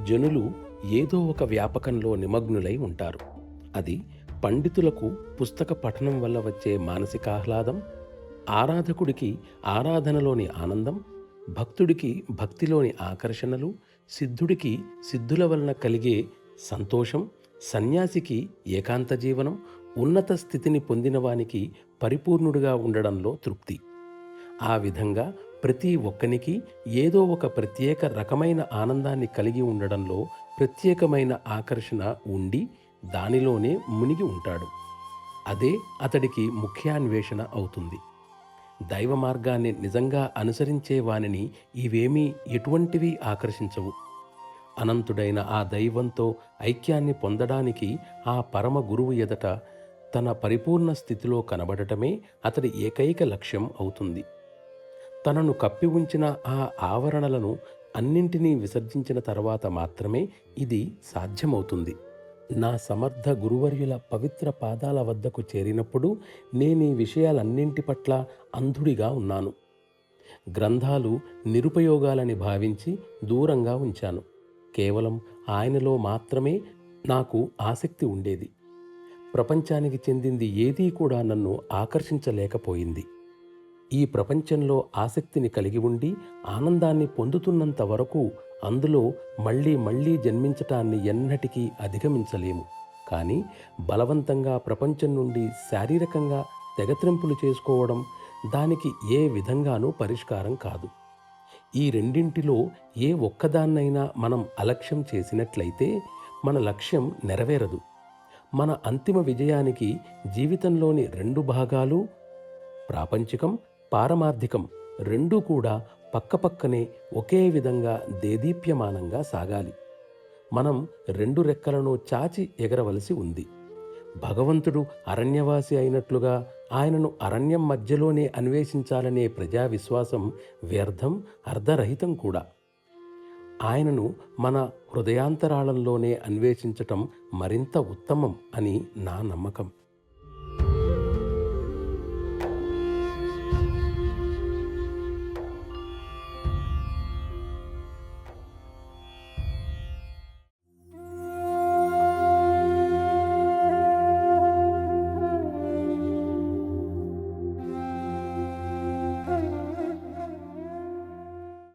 జనులు ఏదో ఒక వ్యాపకంలో నిమగ్నులై ఉంటారు. అది పండితులకు పుస్తక పఠనం వల్ల వచ్చే మానసికాహ్లాదం, ఆరాధకుడికి ఆరాధనలోని ఆనందం, భక్తుడికి భక్తిలోని ఆకర్షణలు, సిద్ధుడికి సిద్ధుల వలన కలిగే సంతోషం, సన్యాసికి ఏకాంత జీవనం, ఉన్నత స్థితిని పొందినవానికి పరిపూర్ణుడిగా ఉండడంలో తృప్తి. ఆ విధంగా ప్రతి ఒక్కనికి ఏదో ఒక ప్రత్యేక రకమైన ఆనందాన్ని కలిగి ఉండడంలో ప్రత్యేకమైన ఆకర్షణ ఉండి దానిలోనే మునిగి ఉంటాడు. అదే అతడికి ముఖ్యాన్వేషణ అవుతుంది. దైవ మార్గాన్ని నిజంగా అనుసరించే వానిని ఇవేమీ ఎటువంటివి ఆకర్షించవు. అనంతుడైన ఆ దైవంతో ఐక్యాన్ని పొందడానికి ఆ పరమ గురువు ఎదట తన పరిపూర్ణ స్థితిలో కనబడటమే అతడి ఏకైక లక్ష్యం అవుతుంది. తనను కప్పి ఉంచిన ఆ ఆవరణలను అన్నింటినీ విసర్జించిన తర్వాత మాత్రమే ఇది సాధ్యమవుతుంది. నా సమర్థ గురువర్యుల పవిత్ర పాదాల వద్దకు చేరినప్పుడు నేనీ విషయాలన్నింటి పట్ల అంధుడిగా ఉన్నాను. గ్రంథాలు నిరుపయోగాలని భావించి దూరంగా ఉంచాను. కేవలం ఆయనలో మాత్రమే నాకు ఆసక్తి ఉండేది. ప్రపంచానికి చెందింది ఏదీ కూడా నన్ను ఆకర్షించలేకపోయింది. ఈ ప్రపంచంలో ఆసక్తిని కలిగి ఉండి ఆనందాన్ని పొందుతున్నంత వరకు అందులో మళ్ళీ మళ్ళీ జన్మించటాన్ని ఎన్నటికీ అధిగమించలేము. కానీ బలవంతంగా ప్రపంచం నుండి శారీరకంగా తెగత్రింపులు చేసుకోవడం దానికి ఏ విధంగానూ పరిష్కారం కాదు. ఈ రెండింటిలో ఏ ఒక్కదాన్నైనా మనం అలక్ష్యం చేసినట్లయితే మన లక్ష్యం నెరవేరదు. మన అంతిమ విజయానికి జీవితంలోని రెండు భాగాలు, ప్రాపంచికం, పారమార్థికం, రెండూ కూడా పక్కపక్కనే ఒకే విధంగా దేదీప్యమానంగా సాగాలి. మనం రెండు రెక్కలను చాచి ఎగరవలసి ఉంది. భగవంతుడు అరణ్యవాసి అయినట్లుగా ఆయనను అరణ్యం మధ్యలోనే అన్వేషించాలనే ప్రజా విశ్వాసం వ్యర్థం, అర్ధరహితం కూడా. ఆయనను మన హృదయాంతరాళంలోనే అన్వేషించటం మరింత ఉత్తమం అని నా నమ్మకం.